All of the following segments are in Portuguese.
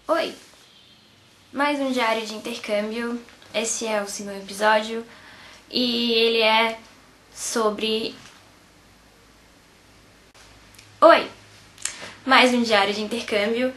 Oi! Mais um diário de intercâmbio. Esse é o segundo episódio e ele é sobre... Oi! Mais um diário de intercâmbio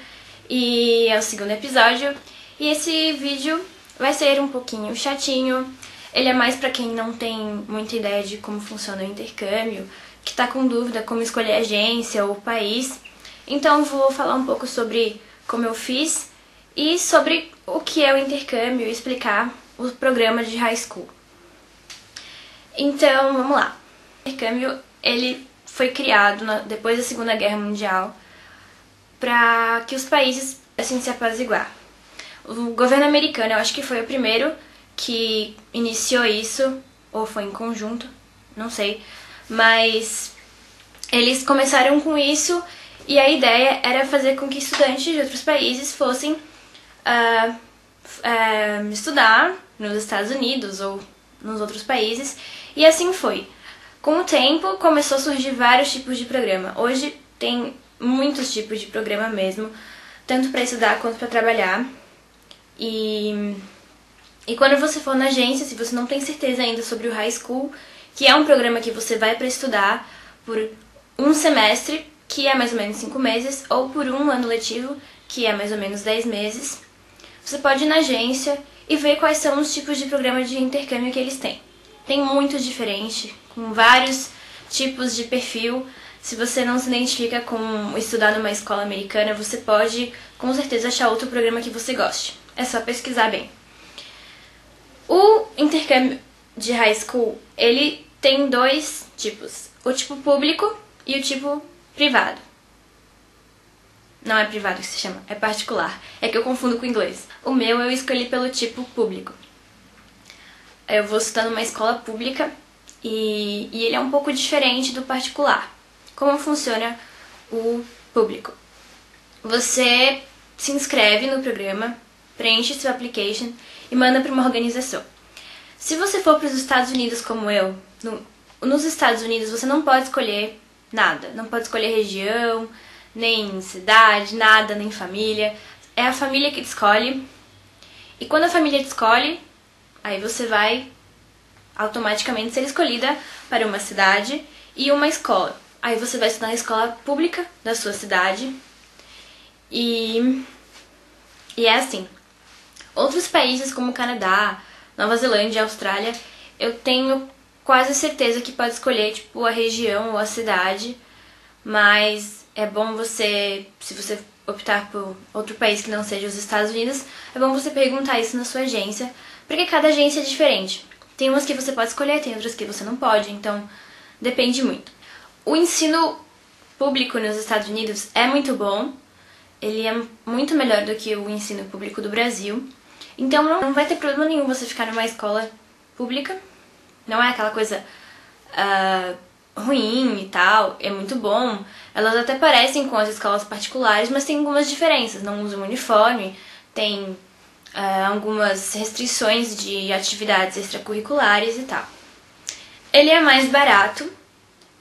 e é o segundo episódio. E esse vídeo vai ser um pouquinho chatinho. Ele é mais pra quem não tem muita ideia de como funciona o intercâmbio, que tá com dúvida como escolher agência ou país. Então vou falar um pouco sobre como eu fiz e sobre o que é o intercâmbio e explicar o programa de high school. Então, vamos lá. O intercâmbio, ele foi criado depois da Segunda Guerra Mundial para que os países pudessem se apaziguar. O governo americano, eu acho que foi o primeiro que iniciou isso, ou foi em conjunto, não sei, mas eles começaram com isso e a ideia era fazer com que estudantes de outros países fossem estudar nos Estados Unidos ou nos outros países, e assim foi. Com o tempo começou a surgir vários tipos de programa. Hoje tem muitos tipos de programa mesmo, tanto para estudar quanto para trabalhar. E quando você for na agência, se você não tem certeza ainda sobre o high school, que é um programa que você vai para estudar por um semestre, que é mais ou menos 5 meses, ou por um ano letivo, que é mais ou menos 10 meses, você pode ir na agência e ver quais são os tipos de programa de intercâmbio que eles têm. Tem muito diferente, com vários tipos de perfil. Se você não se identifica com estudar numa escola americana, você pode com certeza achar outro programa que você goste. É só pesquisar bem. O intercâmbio de high school, ele tem dois tipos. O tipo público e o tipo privado. Não é privado que se chama, é particular. É que eu confundo com o inglês. O meu eu escolhi pelo tipo público. Eu vou estudar numa escola pública e ele é um pouco diferente do particular. Como funciona o público? Você se inscreve no programa, preenche seu application e manda para uma organização. Se você for para os Estados Unidos como eu, nos Estados Unidos você não pode escolher nada. Não pode escolher região, nem cidade, nada, nem família. É a família que te escolhe. E quando a família te escolhe, aí você vai automaticamente ser escolhida para uma cidade e uma escola. Aí você vai estudar na escola pública da sua cidade. E é assim. Outros países como Canadá, Nova Zelândia e Austrália, eu tenho quase certeza que pode escolher tipo a região ou a cidade, mas é bom você, se você optar por outro país que não seja os Estados Unidos, é bom você perguntar isso na sua agência, porque cada agência é diferente. Tem umas que você pode escolher, tem outras que você não pode, então depende muito. O ensino público nos Estados Unidos é muito bom, ele é muito melhor do que o ensino público do Brasil, então não vai ter problema nenhum você ficar numa escola pública, não é aquela coisa ruim e tal, é muito bom. Elas até parecem com as escolas particulares, mas tem algumas diferenças, não usam uniforme, tem algumas restrições de atividades extracurriculares e tal. Ele é mais barato,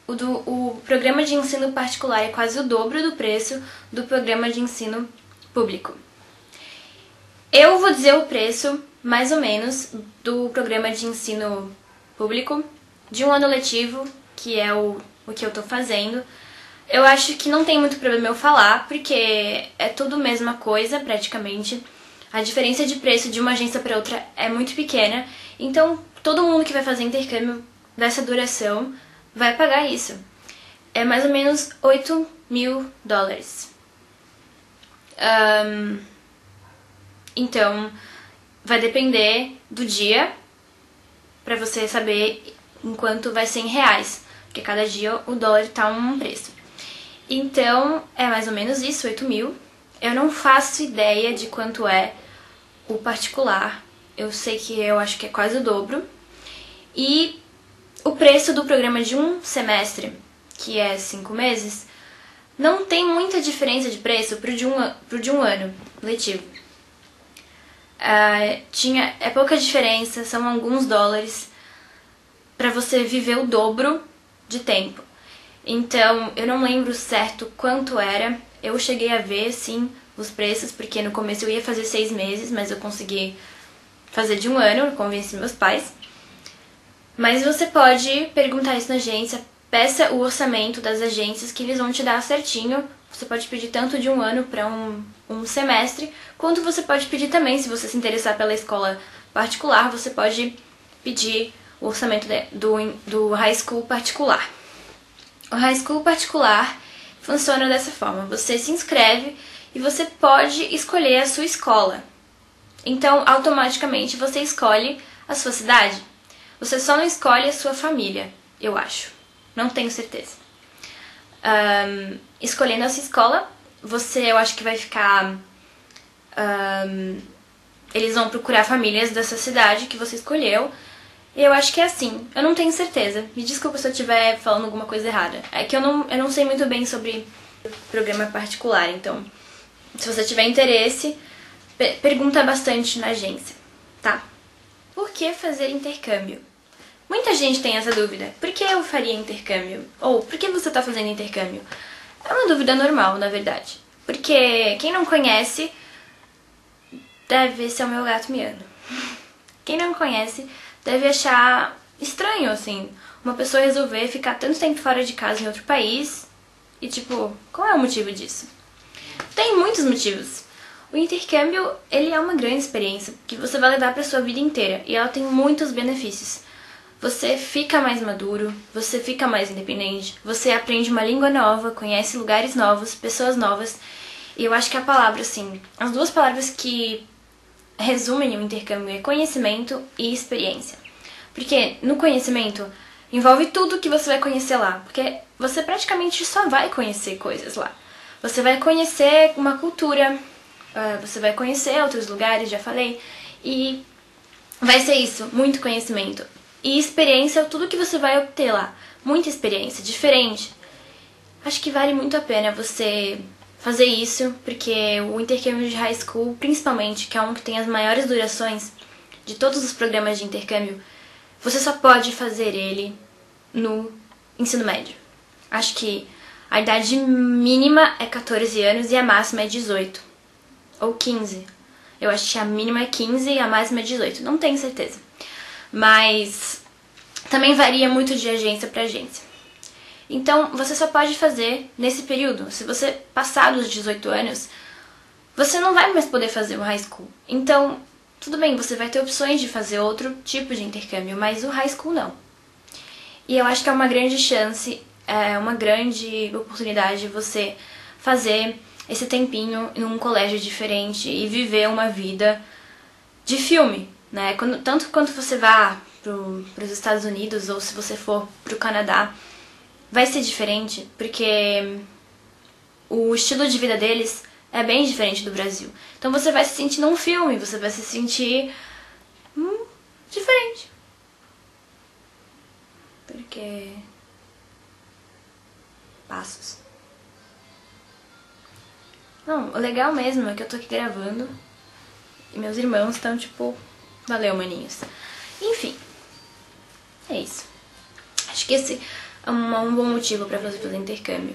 o programa de ensino particular é quase o dobro do preço do programa de ensino público. Eu vou dizer o preço, mais ou menos, do programa de ensino público de um ano letivo, que é o que eu tô fazendo. Eu acho que não tem muito problema eu falar, porque é tudo a mesma coisa, praticamente. A diferença de preço de uma agência para outra é muito pequena, então todo mundo que vai fazer intercâmbio dessa duração vai pagar isso. É mais ou menos $8.000. Então, vai depender do dia pra você saber em quanto vai ser em reais, porque cada dia o dólar tá um preço. Então, é mais ou menos isso, 8.000. Eu não faço ideia de quanto é o particular. Eu sei que eu acho que é quase o dobro. E o preço do programa de um semestre, que é 5 meses, não tem muita diferença de preço pro de um ano letivo. É pouca diferença, são alguns dólares pra você viver o dobro de tempo. Então, eu não lembro certo quanto era. Eu cheguei a ver, sim, os preços, porque no começo eu ia fazer 6 meses, mas eu consegui fazer de 1 ano, eu convenci meus pais. Mas você pode perguntar isso na agência, peça o orçamento das agências que eles vão te dar certinho. Você pode pedir tanto de 1 ano para um semestre, quanto você pode pedir também, se você se interessar pela escola particular, você pode pedir o orçamento do high school particular. O high school particular funciona dessa forma, você se inscreve e você pode escolher a sua escola. Então, automaticamente, você escolhe a sua cidade. Você só não escolhe a sua família, eu acho. Não tenho certeza. Escolhendo a sua escola, eu acho que vai ficar... eles vão procurar famílias dessa cidade que você escolheu. E eu acho que é assim. Eu não tenho certeza. Me desculpa se eu estiver falando alguma coisa errada. É que eu não sei muito bem sobre programa particular. Então, se você tiver interesse, pergunta bastante na agência, tá? Por que fazer intercâmbio? Muita gente tem essa dúvida. Por que eu faria intercâmbio? Ou, por que você está fazendo intercâmbio? É uma dúvida normal, na verdade. Porque quem não conhece... Deve ser o meu gato miando. Quem não conhece deve achar estranho, assim, uma pessoa resolver ficar tanto tempo fora de casa em outro país. E, tipo, qual é o motivo disso? Tem muitos motivos. O intercâmbio, ele é uma grande experiência que você vai levar pra sua vida inteira. E ela tem muitos benefícios. Você fica mais maduro, você fica mais independente, você aprende uma língua nova, conhece lugares novos, pessoas novas. E eu acho que a palavra, assim, as duas palavras que resumem o intercâmbio é conhecimento e experiência. Porque no conhecimento envolve tudo que você vai conhecer lá. Porque você praticamente só vai conhecer coisas lá. Você vai conhecer uma cultura, você vai conhecer outros lugares, já falei. E vai ser isso, muito conhecimento. E experiência é tudo que você vai obter lá. Muita experiência, diferente. Acho que vale muito a pena você fazer isso, porque o intercâmbio de high school, principalmente, que é um que tem as maiores durações de todos os programas de intercâmbio, você só pode fazer ele no ensino médio. Acho que a idade mínima é 14 anos e a máxima é 18. Ou 15. Eu acho que a mínima é 15 e a máxima é 18. Não tenho certeza. Mas também varia muito de agência para agência. Então, você só pode fazer nesse período. Se você passar dos 18 anos, você não vai mais poder fazer o high school. Então, tudo bem, você vai ter opções de fazer outro tipo de intercâmbio, mas o high school não. E eu acho que é uma grande chance, é uma grande oportunidade você fazer esse tempinho em um colégio diferente e viver uma vida de filme, né? Tanto quanto você vá para os Estados Unidos ou se você for para o Canadá, vai ser diferente, porque o estilo de vida deles é bem diferente do Brasil. Então você vai se sentir num filme, você vai se sentir diferente. Porque... passos. Não, o legal mesmo é que eu tô aqui gravando e meus irmãos estão tipo... valeu, maninhos. Enfim, é isso. Acho que esse é um bom motivo pra você fazer intercâmbio.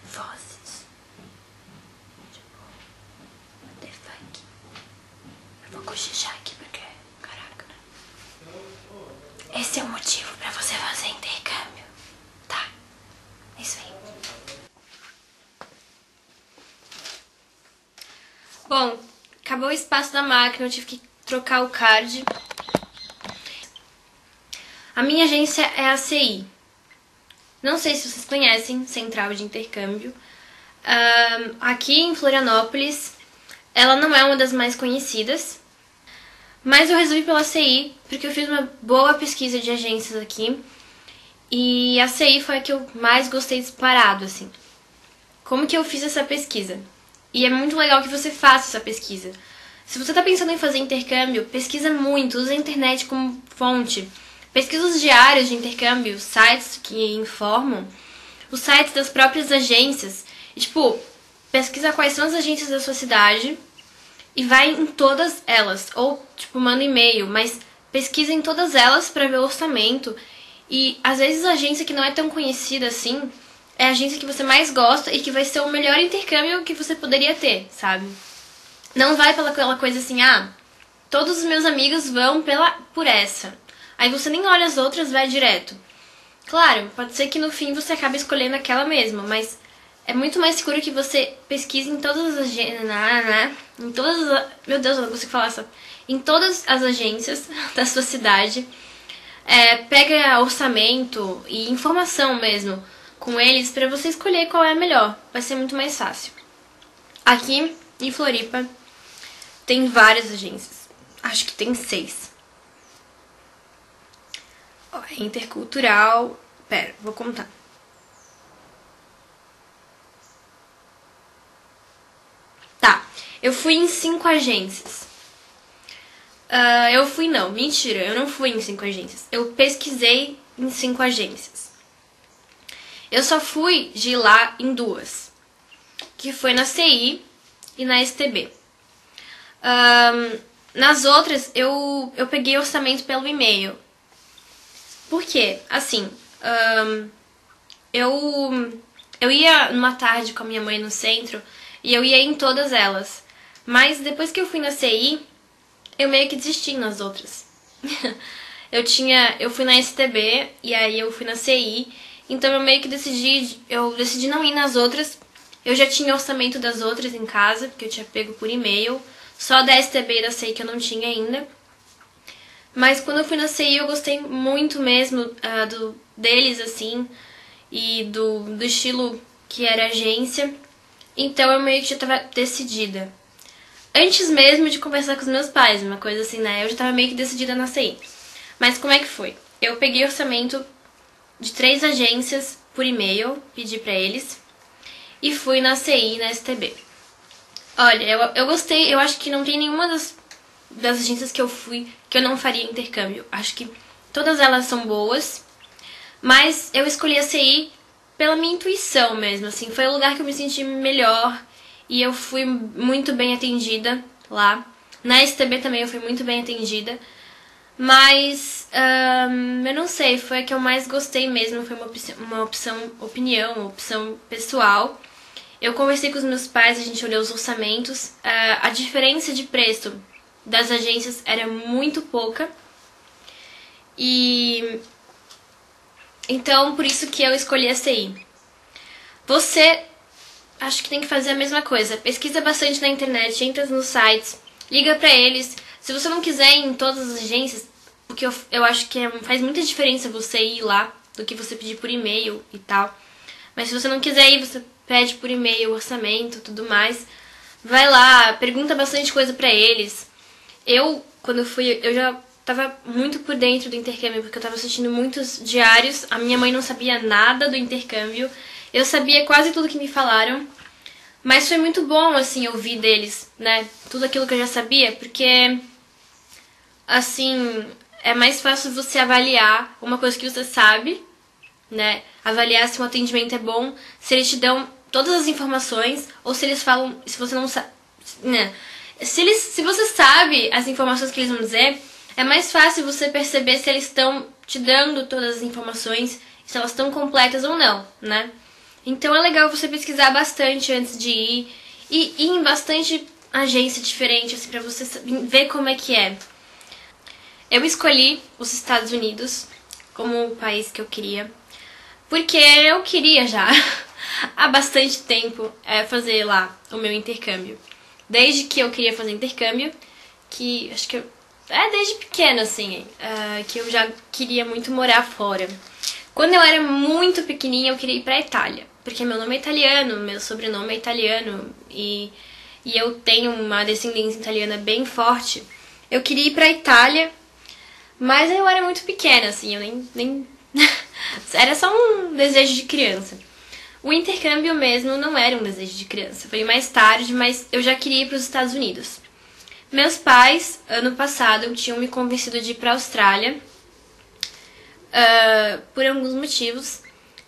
Vozes. Tipo, what the fuck? Eu vou cochichar aqui porque... caraca, né? Esse é o motivo pra você fazer intercâmbio. Tá? É isso aí. Bom, acabou o espaço da máquina, eu tive que trocar o card. A minha agência é a CI. Não sei se vocês conhecem, Central de Intercâmbio. Aqui em Florianópolis, ela não é uma das mais conhecidas, mas eu resolvi pela CI, porque eu fiz uma boa pesquisa de agências aqui, e a CI foi a que eu mais gostei disparado, assim. Como que eu fiz essa pesquisa? E é muito legal que você faça essa pesquisa. Se você tá pensando em fazer intercâmbio, pesquisa muito, usa a internet como fonte. Pesquisa os diários de intercâmbio, sites que informam, os sites das próprias agências. E, tipo, pesquisa quais são as agências da sua cidade e vai em todas elas. Ou, tipo, manda e-mail, mas pesquisa em todas elas para ver o orçamento. E às vezes a agência que não é tão conhecida assim é a agência que você mais gosta e que vai ser o melhor intercâmbio que você poderia ter, sabe? Não vai pela aquela coisa assim, todos os meus amigos vão por essa. Aí você nem olha as outras, vai direto. Claro, pode ser que no fim você acabe escolhendo aquela mesma, mas é muito mais seguro que você pesquise em todas as agências, meu Deus, eu não consigo falar só. Em todas as agências da sua cidade. Pega orçamento e informação mesmo com eles pra você escolher qual é a melhor. Vai ser muito mais fácil. Aqui em Floripa tem várias agências. Acho que tem 6. É intercultural. Pera, vou contar. Tá, eu fui em 5 agências. Mentira, eu não fui em 5 agências. Eu pesquisei em 5 agências. Eu só fui de ir lá em 2, que foi na CI e na STB. Nas outras, eu peguei orçamento pelo e-mail. Por quê? Assim, eu ia numa tarde com a minha mãe no centro e eu ia em todas elas. Mas depois que eu fui na CI, eu meio que desisti nas outras. Eu fui na STB e aí eu fui na CI, então eu meio que decidi não ir nas outras. Eu já tinha orçamento das outras em casa, porque eu tinha pego por e-mail, só da STB e da CI que eu não tinha ainda. Mas quando eu fui na CI eu gostei muito mesmo deles, assim, e do estilo que era agência. Então eu meio que já tava decidida. Antes mesmo de conversar com os meus pais, uma coisa assim, né? Eu já tava meio que decidida na CI. Mas como é que foi? Eu peguei orçamento de 3 agências por e-mail, pedi pra eles, e fui na CI e na STB. Olha, eu gostei, eu acho que não tem nenhuma das agências que eu fui que eu não faria intercâmbio. Acho que todas elas são boas, mas eu escolhi a CI pela minha intuição mesmo, assim. Foi o lugar que eu me senti melhor e eu fui muito bem atendida lá. Na STB também eu fui muito bem atendida, mas eu não sei, foi a que eu mais gostei mesmo, foi uma opção pessoal. Eu conversei com os meus pais, a gente olhou os orçamentos, a diferença de preço das agências era muito pouca. E então, por isso que eu escolhi a CI. Você, acho que tem que fazer a mesma coisa. Pesquisa bastante na internet, entra nos sites, liga pra eles. Se você não quiser ir em todas as agências, porque eu acho que faz muita diferença você ir lá do que você pedir por e-mail e tal. Mas se você não quiser ir, você pede por e-mail, orçamento, tudo mais. Vai lá, pergunta bastante coisa pra eles. Quando eu fui, eu já tava muito por dentro do intercâmbio, porque eu tava assistindo muitos diários. A minha mãe não sabia nada do intercâmbio. Eu sabia quase tudo que me falaram. Mas foi muito bom, assim, ouvir deles, né? Tudo aquilo que eu já sabia, porque, assim, é mais fácil você avaliar uma coisa que você sabe, né? Avaliar se o atendimento é bom, se eles te dão todas as informações, ou se eles falam, se você não sabe, né? Se você sabe as informações que eles vão dizer, é mais fácil você perceber se eles estão te dando todas as informações, se elas estão completas ou não, né? Então é legal você pesquisar bastante antes de ir, e ir em bastante agência diferente, assim, pra você ver como é que é. Eu escolhi os Estados Unidos como o país que eu queria, porque eu queria já há bastante tempo fazer lá o meu intercâmbio. Desde que eu queria fazer intercâmbio, que acho que desde pequeno, assim, que eu já queria muito morar fora. Quando eu era muito pequenininha, eu queria ir pra Itália, porque meu nome é italiano, meu sobrenome é italiano, e eu tenho uma descendência italiana bem forte. Eu queria ir pra Itália, mas eu era muito pequena, assim, eu nem... Era só um desejo de criança. O intercâmbio mesmo não era um desejo de criança, foi mais tarde, mas eu já queria ir para os Estados Unidos. Meus pais, ano passado, tinham me convencido de ir para a Austrália, por alguns motivos,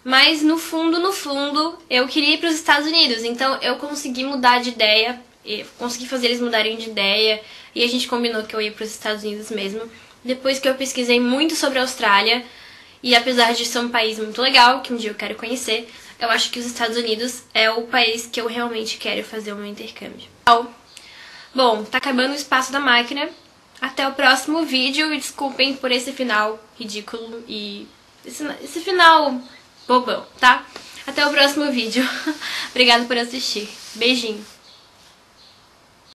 mas no fundo, eu queria ir para os Estados Unidos, então eu consegui mudar de ideia, consegui fazer eles mudarem de ideia, e a gente combinou que eu ia para os Estados Unidos mesmo. depois que eu pesquisei muito sobre a Austrália, e apesar de ser um país muito legal, que um dia eu quero conhecer, eu acho que os Estados Unidos é o país que eu realmente quero fazer o meu intercâmbio. Bom, tá acabando o espaço da máquina. Até o próximo vídeo e desculpem por esse final ridículo e esse final bobão, tá? Até o próximo vídeo. Obrigada por assistir. Beijinho.